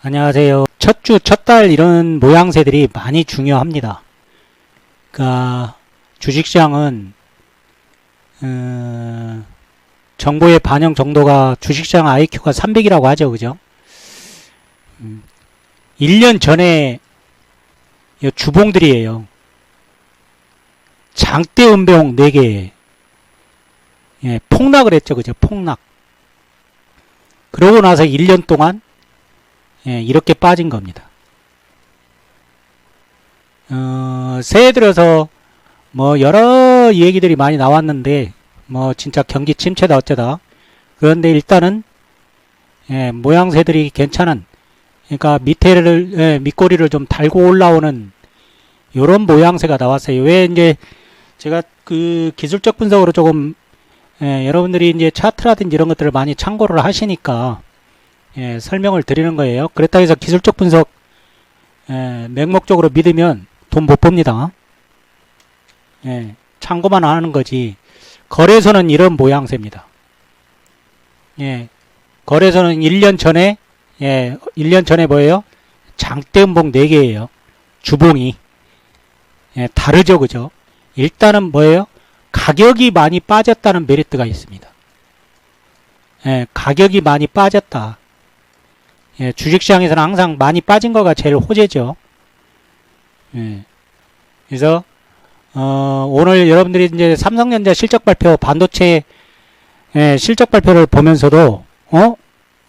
안녕하세요. 첫 주, 첫 달 이런 모양새들이 많이 중요합니다. 그러니까 주식시장은 정보의 반영 정도가 주식시장 IQ가 300이라고 하죠. 그죠? 1년 전에 주봉들이에요. 장대 음봉 4개 폭락을 했죠. 그죠? 폭락. 그러고 나서 1년 동안 이렇게 빠진 겁니다. 새해 들어서 뭐 여러 얘기들이 많이 나왔는데 뭐 진짜 경기 침체다 어쩌다. 그런데 일단은 모양새들이 괜찮은, 그러니까 밑꼬리를 좀 달고 올라오는 요런 모양새가 나왔어요. 왜 이제 제가 그 기술적 분석으로 조금 여러분들이 이제 차트라든지 이런 것들을 많이 참고를 하시니까 설명을 드리는 거예요. 그렇다고 해서 기술적 분석 맹목적으로 믿으면 돈 못 법니다. 참고만 하는 거지. 거래소는 이런 모양새입니다. 거래소는 1년 전에 1년 전에 뭐예요? 장대음봉 4개예요. 주봉이 다르죠. 그죠? 일단은 뭐예요? 가격이 많이 빠졌다는 메리트가 있습니다. 가격이 많이 빠졌다. 주식시장에서는 항상 많이 빠진 거가 제일 호재죠. 그래서 오늘 여러분들이 이제 삼성전자 실적 발표, 반도체 실적 발표를 보면서도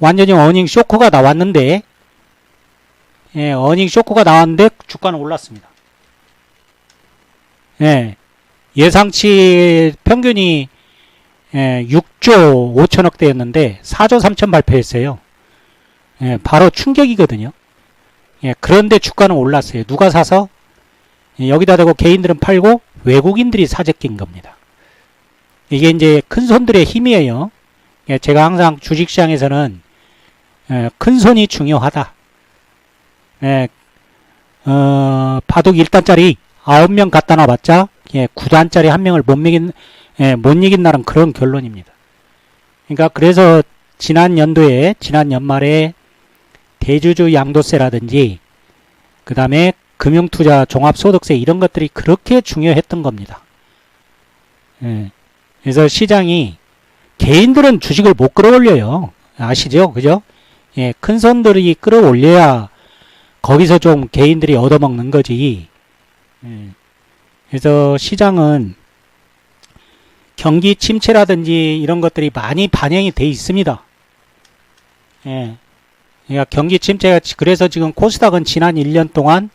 완전히 어닝 쇼크가 나왔는데 어닝 쇼크가 나왔는데 주가는 올랐습니다. 예상치 평균이 6조 5천억 대였는데 4조 3천 발표했어요. 바로 충격이거든요. 그런데 주가는 올랐어요. 누가 사서? 여기다 대고 개인들은 팔고 외국인들이 사재 낀 겁니다. 이게 이제 큰 손들의 힘이에요. 제가 항상 주식시장에서는 큰 손이 중요하다. 바둑 1단짜리 9명 갖다 놔봤자 9단짜리 한 명을 못 이긴다는 그런 결론입니다. 그러니까 그래서 지난 연말에 대주주 양도세라든지 그 다음에 금융투자 종합소득세 이런 것들이 그렇게 중요했던 겁니다. 그래서 시장이 개인들은 주식을 못 끌어올려요. 아시죠? 그죠? 큰 손들이 끌어올려야 거기서 좀 개인들이 얻어먹는 거지. 그래서 시장은 경기 침체라든지 이런 것들이 많이 반영이 돼 있습니다. 그러니까 경기 침체가, 그래서 지금 코스닥은 지난 1년 동안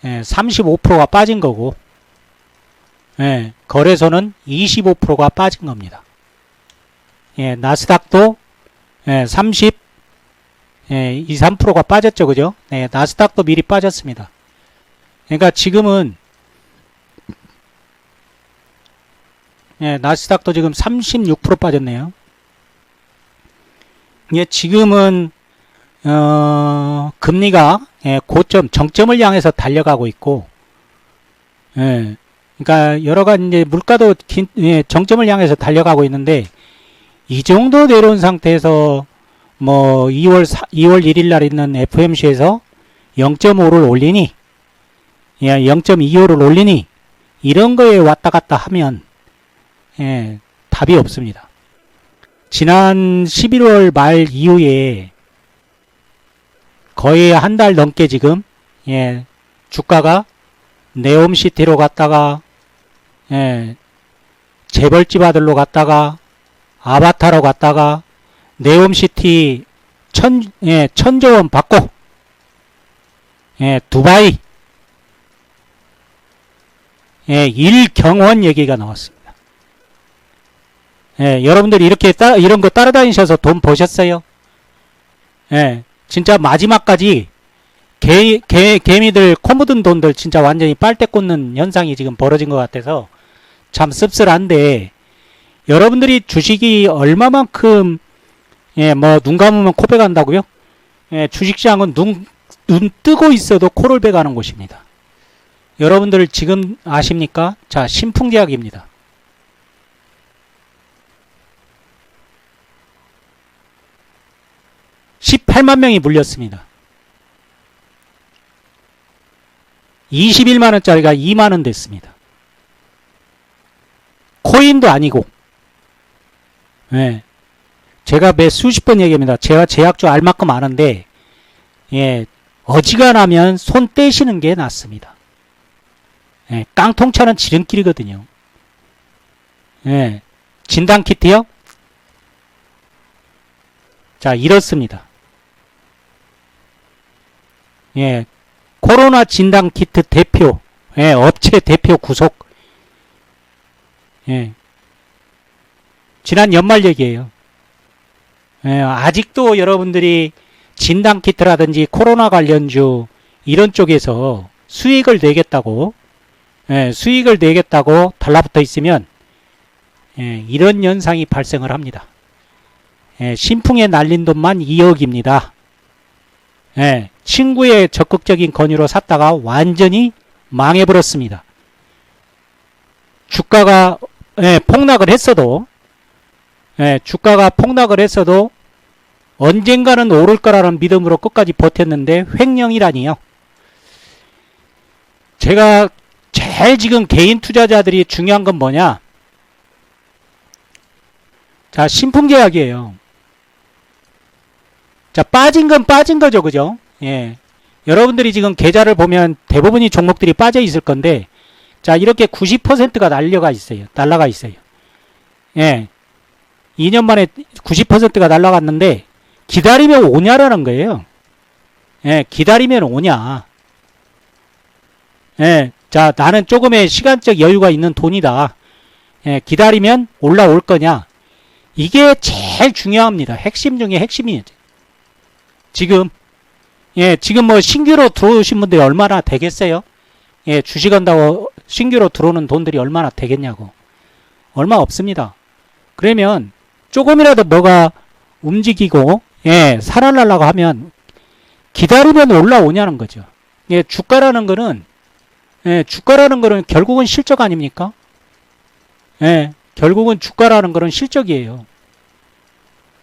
35%가 빠진 거고, 거래소는 25%가 빠진 겁니다. 나스닥도 3%가 빠졌죠. 그죠? 나스닥도 미리 빠졌습니다. 그러니까 지금은 나스닥도 지금 36% 빠졌네요. 지금은 금리가 고점, 정점을 향해서 달려가고 있고, 그러니까 여러가지 이제 물가도 정점을 향해서 달려가고 있는데, 이 정도 내려온 상태에서 뭐 2월 1일 날 있는 FOMC에서 0.5를 올리니, 0.25를 올리니, 이런 거에 왔다 갔다 하면 답이 없습니다. 지난 11월 말 이후에 거의 한 달 넘게 지금 주가가 네옴시티로 갔다가 재벌집 아들로 갔다가 아바타로 갔다가 네옴시티 천조원 받고 두바이 일경원 얘기가 나왔습니다. 여러분들이 이렇게 이런 거 따라다니셔서 돈 버셨어요? 진짜 마지막까지 개미들 코 묻은 돈들 진짜 완전히 빨대 꽂는 현상이 지금 벌어진 것 같아서 참 씁쓸한데, 여러분들이 주식이 얼마만큼 뭐 눈 감으면 코 베간다고요? 주식시장은 눈 뜨고 있어도 코를 베가는 곳입니다. 여러분들 지금 아십니까? 자, 신풍제약입니다. 18만 명이 물렸습니다. 21만원짜리가 2만원 됐습니다. 코인도 아니고. 예. 제가 매 수십 번 얘기합니다. 제가 제약주 알 만큼 아는데, 예, 어지간하면 손 떼시는 게 낫습니다. 예, 깡통차는 지름길이거든요. 예, 진단키트요? 자, 이렇습니다. 예, 코로나 진단키트 대표, 예, 업체 대표 구속. 예, 지난 연말 얘기예요. 예, 아직도 여러분들이 진단키트라든지 코로나 관련주 이런 쪽에서 수익을 내겠다고, 예, 수익을 내겠다고 달라붙어 있으면, 예, 이런 현상이 발생을 합니다. 예, 신풍에 날린 돈만 2억입니다. 예, 친구의 적극적인 권유로 샀다가 완전히 망해버렸습니다. 주가가, 예, 폭락을 했어도, 예, 주가가 폭락을 했어도 언젠가는 오를 거라는 믿음으로 끝까지 버텼는데 횡령이라니요. 제가 제일 지금 개인 투자자들이 중요한 건 뭐냐? 자, 신풍제약이에요. 자, 빠진 건 빠진 거죠, 그죠? 예. 여러분들이 지금 계좌를 보면 대부분이 종목들이 빠져 있을 건데, 자, 이렇게 90%가 날라가 있어요. 예. 2년 만에 90%가 날라갔는데, 기다리면 오냐라는 거예요. 예, 기다리면 오냐. 예, 자, 나는 조금의 시간적 여유가 있는 돈이다. 예, 기다리면 올라올 거냐. 이게 제일 중요합니다. 핵심 중에 핵심이에요. 지금, 예, 지금 뭐 신규로 들어오신 분들이 얼마나 되겠어요? 예, 주식한다고 신규로 들어오는 돈들이 얼마나 되겠냐고. 얼마 없습니다. 그러면 조금이라도 뭐가 움직이고, 예, 살아나려고 하면 기다리면 올라오냐는 거죠. 예, 주가라는 거는 결국은 실적 아닙니까? 예, 결국은 주가라는 거는 실적이에요.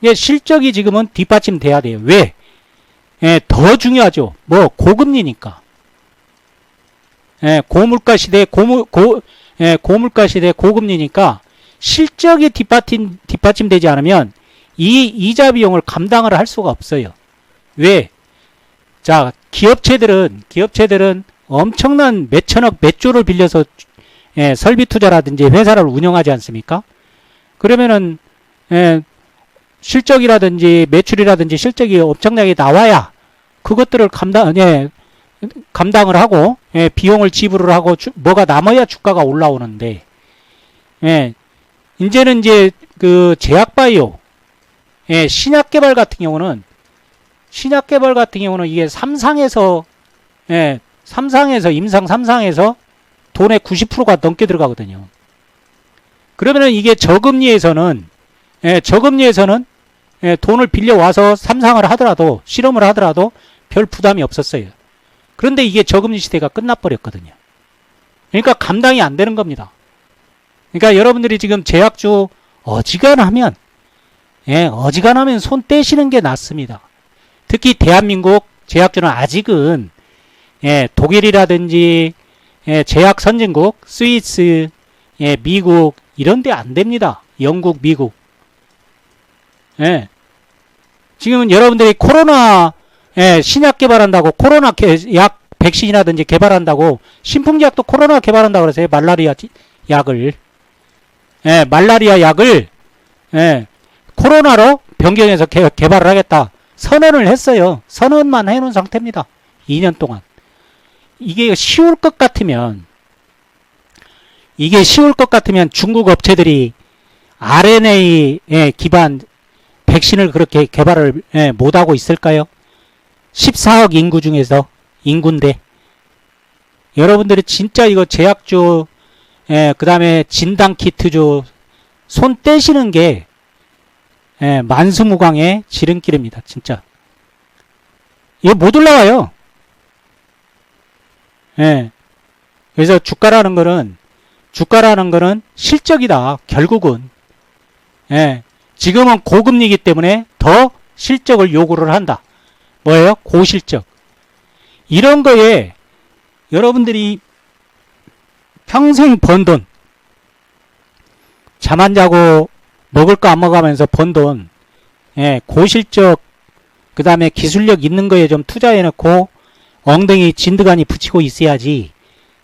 예, 실적이 지금은 뒷받침돼야 돼요. 왜? 예, 더 중요하죠. 뭐, 고금리니까. 예, 고물가 시대, 고물가 시대 고금리니까 실적이 뒷받침되지 않으면 이 이자 비용을 감당을 할 수가 없어요. 왜? 자, 기업체들은 엄청난 몇천억, 몇 조를 빌려서, 예, 설비 투자라든지 회사를 운영하지 않습니까? 그러면은, 예, 실적이라든지 매출이라든지 실적이 엄청나게 나와야 그것들을 감당을 하고, 예, 비용을 지불을 하고, 뭐가 남아야 주가가 올라오는데, 예, 이제는 이제 그 제약바이오, 예, 신약 개발 같은 경우는 이게 임상 3상에서 돈의 90%가 넘게 들어가거든요. 그러면은 이게 저금리에서는 돈을 빌려와서 3상을 하더라도, 실험을 하더라도 별 부담이 없었어요. 그런데 이게 저금리 시대가 끝나버렸거든요. 그러니까 감당이 안 되는 겁니다. 그러니까 여러분들이 지금 제약주 어지간하면 손 떼시는 게 낫습니다. 특히 대한민국 제약주는 아직은, 예, 독일이라든지, 예, 제약 선진국, 스위스, 예, 미국 이런 데 안 됩니다. 영국, 미국. 예. 지금은 여러분들이 코로나, 예, 신약 개발한다고, 코로나 약 백신이라든지 개발한다고, 신풍제약도 코로나 개발한다고 그러세요. 말라리아 약을. 예, 말라리아 약을, 예, 코로나로 변경해서 개발을 하겠다. 선언을 했어요. 선언만 해놓은 상태입니다. 2년 동안. 이게 쉬울 것 같으면 중국 업체들이 RNA에 기반 백신을 그렇게 개발을, 예, 못하고 있을까요? 14억 인구 중에서 인구인데. 여러분들이 진짜 이거 제약주, 예, 그 다음에 진단키트주 손 떼시는 게, 예, 만수무강의 지름길입니다. 진짜. 이거 못 올라와요. 예. 그래서 주가라는 거는 실적이다. 결국은. 예. 지금은 고금리이기 때문에 더 실적을 요구를 한다. 뭐예요? 고실적. 이런 거에 여러분들이 평생 번 돈, 잠 안 자고 먹을 거 안 먹으면서 번 돈, 고실적, 그 다음에 기술력 있는 거에 좀 투자해놓고 엉덩이 진드간이 붙이고 있어야지.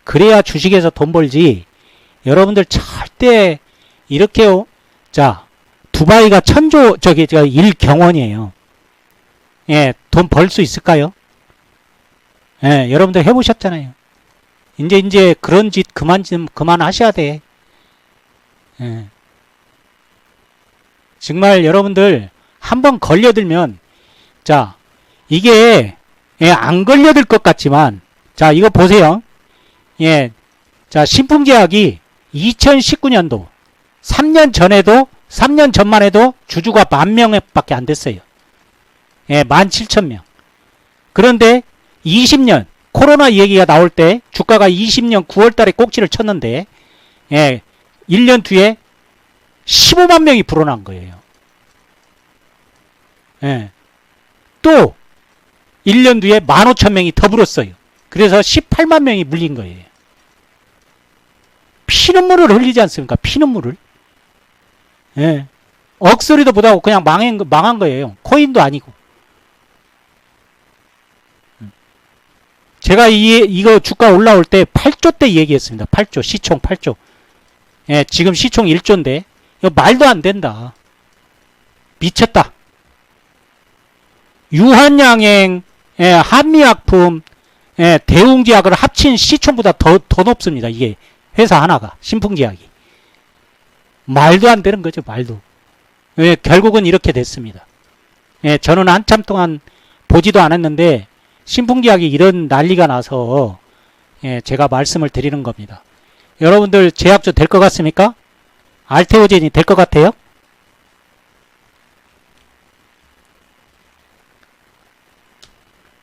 그래야 주식에서 돈 벌지. 여러분들 절대 이렇게, 자, 두바이가 일경원이에요. 돈 벌 수 있을까요? 여러분들 해보셨잖아요. 이제 그런 짓 그만 하셔야 돼. 정말 여러분들 한번 걸려들면, 자, 이게, 안 걸려들 것 같지만, 자, 이거 보세요. 자, 신풍제약이 2019년도, 3년 전만 해도 주주가 10,000명밖에 안 됐어요. 17,000명. 그런데 20년, 코로나 얘기가 나올 때 주가가 20년 9월 달에 꼭지를 쳤는데, 1년 뒤에 15만 명이 불어난 거예요. 또 1년 뒤에 15,000명이 더 불었어요. 그래서 18만 명이 물린 거예요. 피눈물을 흘리지 않습니까? 피눈물을. 억소리도 못하고 그냥 망한 거예요. 코인도 아니고. 제가 이거 주가 올라올 때 8조 때 얘기했습니다. 8조, 시총 8조. 지금 시총 1조인데, 이거 말도 안 된다. 미쳤다. 유한양행, 한미약품, 대웅제약을 합친 시총보다 더 높습니다. 이게 회사 하나가, 신풍제약이. 말도 안 되는 거죠, 말도. 결국은 이렇게 됐습니다. 저는 한참 동안 보지도 않았는데, 신풍제약이 이런 난리가 나서, 제가 말씀을 드리는 겁니다. 여러분들 제약주 될 것 같습니까? 알테오젠이 될 것 같아요?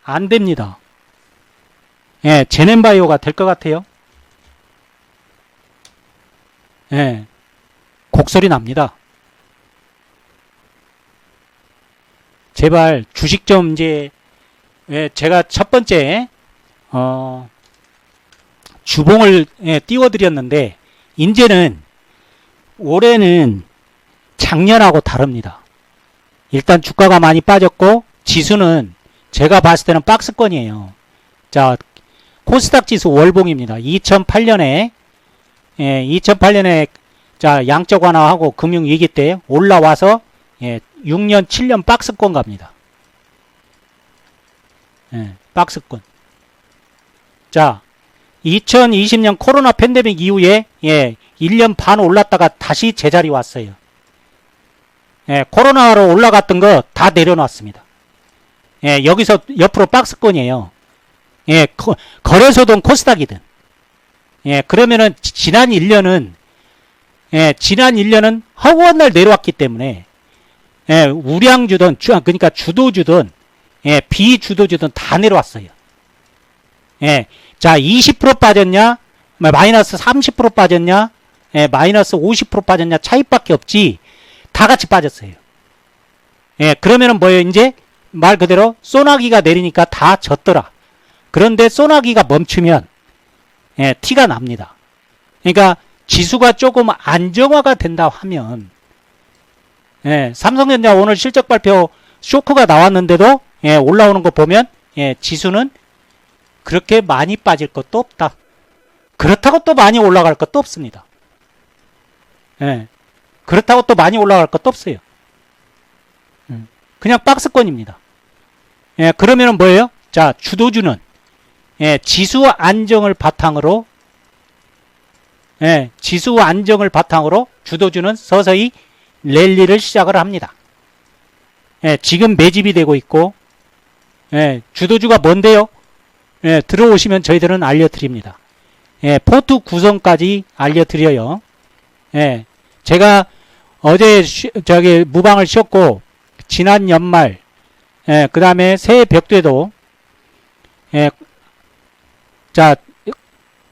안 됩니다. 제넨바이오가 될 것 같아요? 곡소리 납니다. 제발 주식 좀 이제, 제가 첫 번째, 주봉을 띄워드렸는데, 이제는 올해는 작년하고 다릅니다. 일단 주가가 많이 빠졌고, 지수는 제가 봤을 때는 박스권이에요. 자, 코스닥 지수 월봉입니다. 2008년에 자, 양적 완화하고 금융위기 때 올라와서 6년, 7년 박스권 갑니다. 박스권. 자, 2020년 코로나 팬데믹 이후에 1년 반 올랐다가 다시 제자리 왔어요. 코로나로 올라갔던 거 다 내려놨습니다. 여기서 옆으로 박스권이에요. 거래소든 코스닥이든. 그러면은 지난 1년은 허구한 날 내려왔기 때문에 우량주든 그러니까 주도주든 비주도주든 다 내려왔어요. 자, 20% 빠졌냐, 마이너스 30% 빠졌냐, 마이너스 50% 빠졌냐 차이밖에 없지 다 같이 빠졌어요. 그러면은 뭐예요? 이제 말 그대로 소나기가 내리니까 다 졌더라. 그런데 소나기가 멈추면 티가 납니다. 그러니까 지수가 조금 안정화가 된다 하면 삼성전자 오늘 실적 발표 쇼크가 나왔는데도 올라오는 거 보면 지수는 그렇게 많이 빠질 것도 없다. 그렇다고 또 많이 올라갈 것도 없습니다. 그렇다고 또 많이 올라갈 것도 없어요. 그냥 박스권입니다. 그러면은 뭐예요? 자, 주도주는 지수 안정을 바탕으로 주도주는 서서히 랠리를 시작을 합니다. 지금 매집이 되고 있고, 주도주가 뭔데요? 들어오시면 저희들은 알려드립니다. 포트 구성까지 알려드려요. 제가 어제 무방을 쉬었고, 지난 연말, 그 다음에 새해 벽두에도, 자,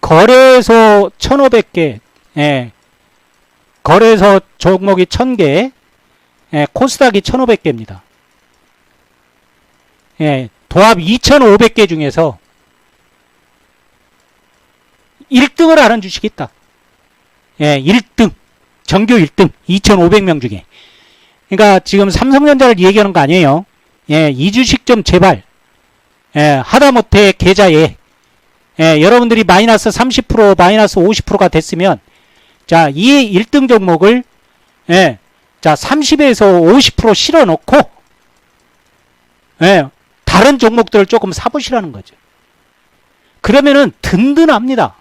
거래소 1,500개, 거래소 종목이 1,000개, 코스닥이 1,500개입니다. 도합 2,500개 중에서 1등을 하는 주식이 있다. 예, 1등. 정규 1등. 2,500명 중에. 그러니까 지금 삼성전자를 얘기하는 거 아니에요. 예, 이 주식 좀 제발. 예, 하다못해 계좌에 여러분들이 마이너스 30%, 마이너스 50%가 됐으면 자, 이 1등 종목을 자, 30에서 50% 실어 놓고 다른 종목들을 조금 사보시라는 거죠. 그러면은 든든합니다.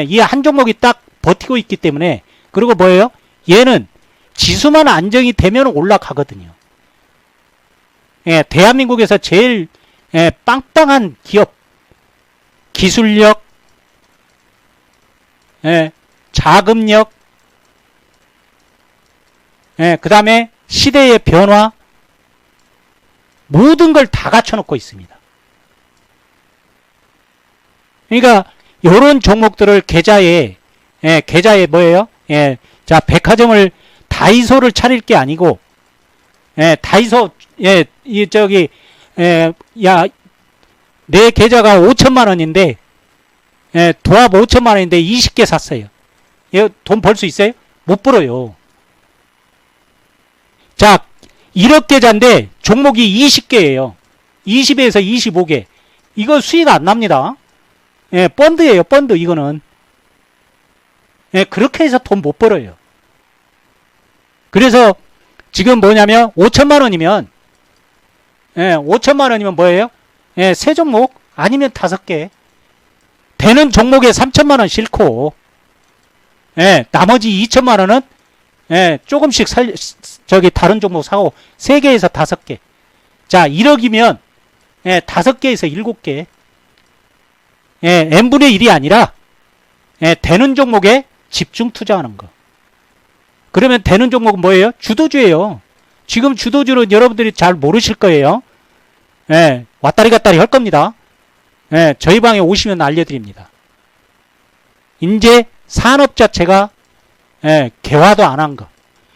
이 한 종목이 딱 버티고 있기 때문에. 그리고 뭐예요? 얘는 지수만 안정이 되면 올라가거든요. 대한민국에서 제일 빵빵한 기업, 기술력, 자금력, 그 다음에 시대의 변화, 모든 걸 다 갖춰놓고 있습니다. 그러니까 이런 종목들을 계좌에 뭐예요? 자, 백화점을 다이소를 차릴 게 아니고 다이소 야, 내 계좌가 5천만 원인데 도합 5천만 원인데 20개 샀어요. 돈 벌 수 있어요? 못 벌어요. 자, 1억 계좌인데 종목이 20개예요. 20에서 25개. 이거 수익 안 납니다. 펀드예요, 펀드. 이거는 그렇게 해서 돈 못 벌어요. 그래서 지금 뭐냐면 5천만 원이면 5천만 원이면 뭐예요? 세 종목 아니면 5개 되는 종목에 3천만 원 싣고 나머지 2천만 원은 조금씩 저기 다른 종목 사고 3개에서 5개. 자, 1억이면 5개에서 7개. n분의 1이 아니라 되는 종목에 집중 투자하는 거. 그러면 되는 종목은 뭐예요? 주도주예요. 지금 주도주는 여러분들이 잘 모르실 거예요. 왔다리 갔다리 할 겁니다. 저희 방에 오시면 알려드립니다. 이제 산업 자체가 개화도 안 한 거.